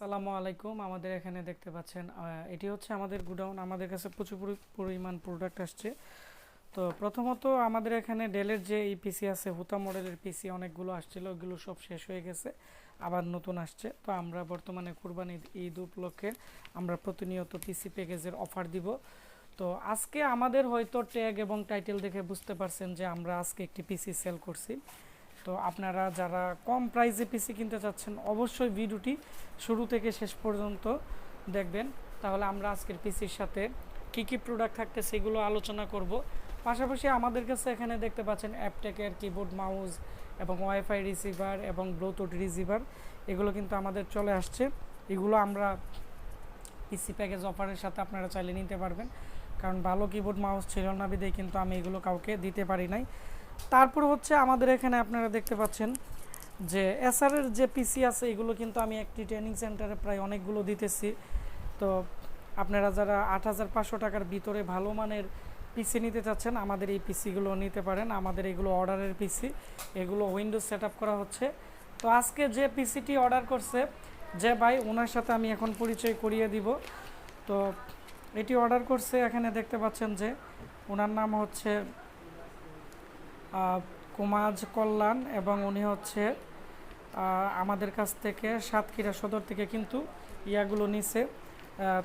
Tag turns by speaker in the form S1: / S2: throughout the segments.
S1: আসসালামু আলাইকুম। আমাদের এখানে দেখতে পাচ্ছেন এটি হচ্ছে আমাদের গোডাউন। আমাদের কাছে প্রচুর পরিমাণ প্রোডাক্ট আসছে। তো প্রথমত আমাদের এখানে ডেলের যে এই পিসি আছে, হুতা মডেলের পিসি অনেকগুলো আসছিল, ওইগুলো সব শেষ হয়ে গেছে, আবার নতুন আসছে। তো আমরা বর্তমানে কুরবানি ঈদ উপলক্ষে আমরা প্রতিনিয়ত পিসি প্যাকেজের অফার দিব। তো আজকে আমাদের হয়তো ট্যাগ এবং টাইটেল দেখে বুঝতে পারছেন যে আমরা আজকে একটি পিসি সেল করছি। তো আপনারা যারা কম প্রাইসে পিসি কিনতে চাচ্ছেন অবশ্যই ভিডিওটি শুরু থেকে শেষ পর্যন্ত দেখবেন, তাহলে আমরা আজকের পিসির সাথে কি কি প্রোডাক্ট থাকতে সেগুলো আলোচনা করব। পাশাপাশি আমাদের কাছে এখানে দেখতে পাচ্ছেন অ্যাপটেকের কিবোর্ড, মাউস এবং ওয়াইফাই রিসিভার এবং ব্লুটুথ রিসিভার, এগুলো কিন্তু আমাদের চলে আসছে। এগুলো আমরা পিসি প্যাকেজ অফারের সাথে আপনারা চাইলে নিতে পারবেন, কারণ ভালো কিবোর্ড মাউস ছিল না বিধায় কিন্তু আমি এগুলো কাউকে দিতে পারি নাই। তারপর হচ্ছে আমাদের এখানে আপনারা দেখতে পাচ্ছেন যে এসআরের যে পিসি আছে, এগুলো কিন্তু আমি একটি ট্রেনিং সেন্টারে প্রায় অনেকগুলো দিতেছি। তো আপনারা যারা ৮,৫০০ টাকার ভিতরে ভালো মানের পিসি নিতে চাচ্ছেন, আমাদের এই পিসিগুলো নিতে পারেন। আমাদের এগুলো অর্ডারের পিসি, এগুলো উইন্ডোজ সেট করা হচ্ছে। তো আজকে যে পিসিটি অর্ডার করছে যে ভাই, ওনার সাথে আমি এখন পরিচয় করিয়ে দিব। তো এটি অর্ডার করছে, এখানে দেখতে পাচ্ছেন যে ওনার নাম হচ্ছে কুমাজ কল্যাণ, এবং উনি হচ্ছে আমাদের কাছ থেকে সাতক্ষীরা সদর থেকে কিন্তু ইয়াগুলো নিছে,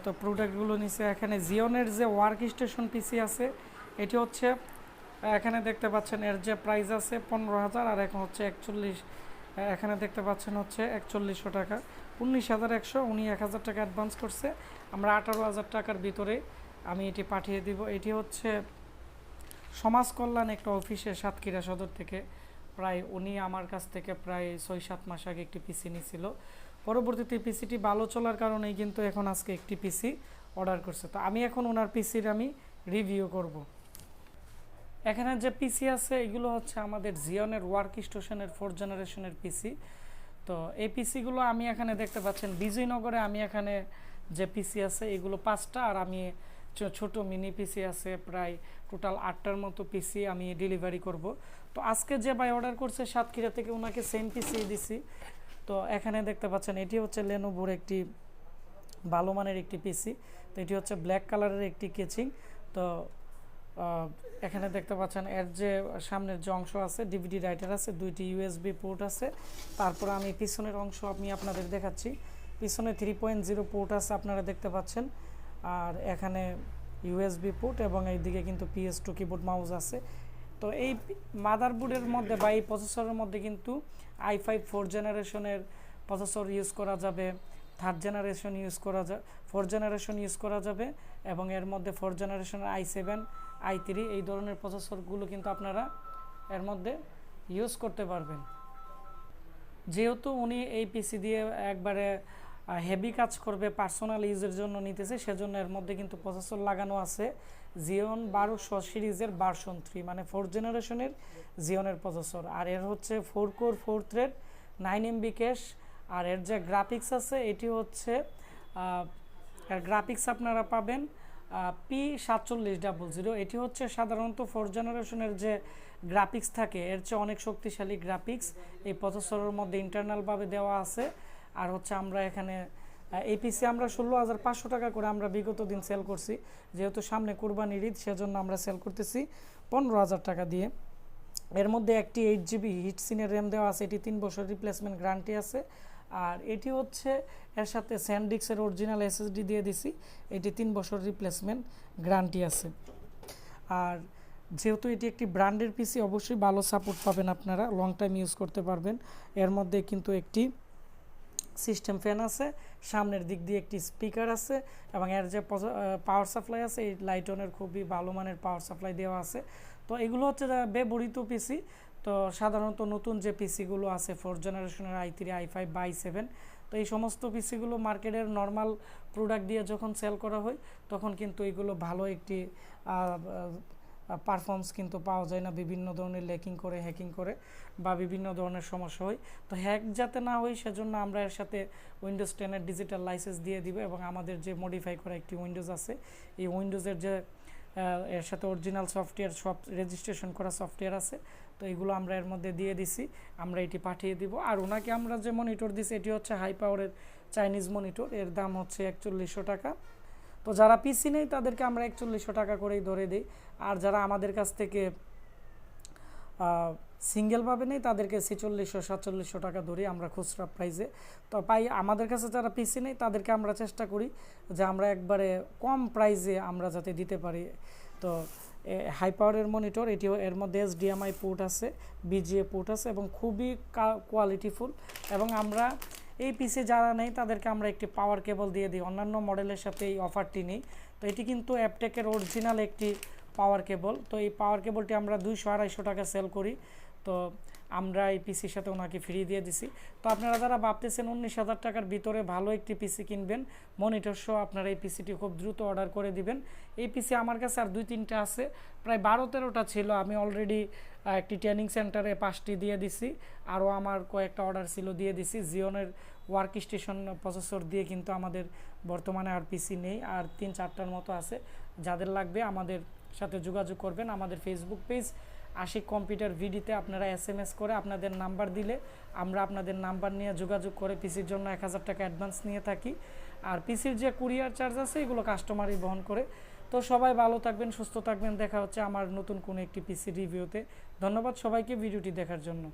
S1: তো প্রোডাক্টগুলো নিছে। এখানে জিওনের যে ওয়ার্ক স্টেশন পিসি আছে, এটি হচ্ছে এখানে দেখতে পাচ্ছেন এর যে প্রাইস আছে 15,000, আর এখন হচ্ছে 41, এখানে দেখতে পাচ্ছেন হচ্ছে 4100 টাকা, 19,100। উনি 1,000 টাকা অ্যাডভান্স করছে, আমরা 18,000 টাকার ভিতরে আমি এটি পাঠিয়ে দিব। এটি হচ্ছে সমাজ কল্যাণ একটা অফিসে সাতক্ষীরা সদর থেকে, প্রায় উনি আমার কাছ থেকে প্রায় 6-7 মাস আগে একটি পিসি নিয়েছিল। পরবর্তীতে পিসিটি ভালো চলার কারণেই কিন্তু এখন আজকে একটি পিসি অর্ডার করছে। তো আমি এখন ওনার পিসির আমি রিভিউ করব। এখানে যে পিসি আছে এগুলো হচ্ছে আমাদের জিওনের ওয়ার্ক স্টেশনের 4th জেনারেশনের পিসি। তো এই পিসিগুলো আমি এখানে দেখতে পাচ্ছেন বিজয়নগরে আমি এখানে যে পিসি আছে এগুলো 5টা, আর আমি ছোট মিনি পিসি আছে প্রায় টোটাল 8টার মতো পিসি আমি ডেলিভারি করব। তো আজকে যে ভাই অর্ডার করছে সাতক্ষীরা থেকে, ওনাকে সেম পিসি দিছি। তো এখানে দেখতে পাচ্ছেন এটি হচ্ছে লেনোভোর একটি ভালো মানের একটি পিসি। তো এটি হচ্ছে ব্ল্যাক কালারের একটি কেচিং। তো এখানে দেখতে পাচ্ছেন এর যে সামনের যে অংশ আছে, ডিভিডি রাইটার আছে, 2টি ইউএসবি পোর্ট আছে। তারপর আমি পিছনের অংশ আমি আপনাদের দেখাচ্ছি। পিছনে 3.0 পোর্ট আছে আপনারা দেখতে পাচ্ছেন, আর এখানে ইউএসবি পোর্ট, এবং এইদিকে কিন্তু PS2 কিবোর্ড মাউস আছে। তো এই মাদারবোর্ডের মধ্যে বা এই প্রসেসরের মধ্যে কিন্তু i5 4th জেনারেশনের প্রসেসর ইউজ করা যাবে, 3rd জেনারেশন ইউজ করা যাবে, 4th জেনারেশন ইউজ করা যাবে, এবং এর মধ্যে 4th জেনারেশনের i7, i3 এই ধরনের প্রসেসরগুলো কিন্তু আপনারা এর মধ্যে ইউজ করতে পারবেন। যেহেতু উনি এই পিসি দিয়ে একবারে হেভি কাজ করবে, পার্সোনাল ইউজের জন্য নিতেছে, সেজন্য এর মধ্যে কিন্তু প্রসেসর লাগানো আছে জিওন 1200 সিরিজের ভার্সন 3, মানে 4th জেনারেশনের জিওনের প্রসেসর। আর এর হচ্ছে 4 কোর 4 থ্রেড 9 MB ক্যাশ। আর এর যে গ্রাফিক্স আছে এটি হচ্ছে এর গ্রাফিক্স আপনারা পাবেন P4700। এটি হচ্ছে সাধারণত 4th জেনারেশনের যে গ্রাফিক্স থাকে এর চেয়ে অনেক শক্তিশালী গ্রাফিক্স এই প্রসেসরের মধ্যে ইন্টারনালভাবে দেওয়া আছে। আর হচ্ছে আমরা এখানে এই পিসি আমরা 16,500 টাকা করে আমরা বিগত দিন সেল করছি, যেহেতু সামনে কুরবানির ঈদ সেজন্য আমরা সেল করতেছি 15,000 টাকা দিয়ে। এর মধ্যে একটি 8GB হিটসিনের র্যাম দেওয়া আছে, এটি 3 বছর রিপ্লেসমেন্ট গ্যারান্টি আছে। আর এটি হচ্ছে এর সাথে স্যান্ডিক্সের অরিজিনাল SSD দিয়ে দিছি, এটি 3 বছর রিপ্লেসমেন্ট গ্যারান্টি আছে। আর যেহেতু এটি একটি ব্র্যান্ডের পিসি, অবশ্যই ভালো সাপোর্ট পাবেন, আপনারা লং টাইম ইউজ করতে পারবেন। এর মধ্যে কিন্তু একটি সিস্টেম ফ্যান আছে, সামনের দিক দিয়ে একটি স্পিকার আছে, এবং এর যে পাওয়ার সাপ্লাই আছে এই লাইটনের খুবই ভালো মানের পাওয়ার সাপ্লাই দেওয়া আছে। তো এগুলো হচ্ছে ব্যবহৃত পিসি। তো সাধারণত নতুন যে পিসিগুলো আছে 4th জেনারেশনের i3, i5 বা i7, তো এই সমস্ত পিসিগুলো মার্কেটের নর্মাল প্রোডাক্ট দিয়ে যখন সেল করা হয় তখন কিন্তু এগুলো ভালো একটি পারফরমেন্স কিন্তু পাওয়া যায় না, বিভিন্ন ধরনের ল্যাকিং করে, হ্যাকিং করে, বা বিভিন্ন ধরনের সমস্যা হয়। তো হ্যাক যাতে না হয় সেজন্য আমরা এর সাথে উইন্ডোজ 10-এর ডিজিটাল লাইসেন্স দিয়ে দিব, এবং আমাদের যে মডিফাই করা একটি উইন্ডোজ আছে, এই উইন্ডোজের যে এর সাথে অরিজিনাল সফটওয়্যার সব রেজিস্ট্রেশন করা সফটওয়্যার আছে, তো এগুলো আমরা এর মধ্যে দিয়ে দিছি, আমরা এটি পাঠিয়ে দিব। আর ওনাকে আমরা যে মনিটর দিছি এটি হচ্ছে হাই পাওয়ারের চাইনিজ মনিটর, এর দাম হচ্ছে 4100 টাকা। তো যারা পিসি নেই তাদেরকে আমরা 4100 টাকা করেই ধরে দিই, আর যারা আমাদের কাছ থেকে সিঙ্গেলভাবে নেই তাদেরকে 4600-4700 টাকা ধরি আমরা খুচরা প্রাইসে। তো পাই আমাদের কাছে যারা পিসি নেই তাদেরকে আমরা চেষ্টা করি যে আমরা একবারে কম প্রাইসে আমরা যাতে দিতে পারি। তো হাই পাওয়ারের মনিটর, এটিও এর মধ্যে HDMI পোর্ট আছে, BGA পোর্ট আছে এবং খুবই কোয়ালিটিফুল। এবং আমরা এই পিসি যারা নেই তাদেরকে আমরা একটি পাওয়ার কেবল দিয়ে দিই, অন্যান্য মডেলের সাথে এই অফারটি নেই। তো এটি কিন্তু অ্যাপটেকের অরিজিনাল একটি পাওয়ার কেবল। তো এই পাওয়ার কেবলটি আমরা 200-250 টাকা সেল করি। তো আমরা এই পিসির সাথে ওনাকে ফ্রি দিয়ে দিছি। তো আপনারা যারা ভাবতেছেন 19,000 টাকার ভিতরে ভালো একটি পিসি কিনবেন মনিটর সহ, আপনারা এই পিসিটি খুব দ্রুত অর্ডার করে দিবেন। এই পিসি আমার কাছে আর 2-3টা আছে, প্রায় 12-13টা ছিল। আমি অলরেডি একটি ট্রেনিং সেন্টারে 5টি দিয়ে দিছি, আরও আমার কয়েকটা অর্ডার ছিল দিয়ে দিছি। জিওনের ওয়ার্ক স্টেশন প্রসেসর দিয়ে কিন্তু আমাদের বর্তমানে আর পিসি নেই, আর 3-4টার মতো আছে। যাদের লাগবে আমাদের সাথে যোগাযোগ করবেন। আমাদের ফেসবুক পেজ আশিক কম্পিউটার ভিডিতে আপনারা SMS করে আপনাদের নাম্বার দিলে আমরা আপনাদের নাম্বার নিয়ে যোগাযোগ করে পিসির জন্য 1000 টাকা অ্যাডভান্স নিয়ে থাকি। আর পিসির যে কুরিয়ার চার্জ আছে এগুলো কাস্টমারই বহন করে। তো সবাই ভালো থাকবেন, সুস্থ থাকবেন। দেখা হচ্ছে আমার নতুন কোনো একটি পিসি রিভিউতে। ধন্যবাদ সবাইকে ভিডিওটি দেখার জন্য।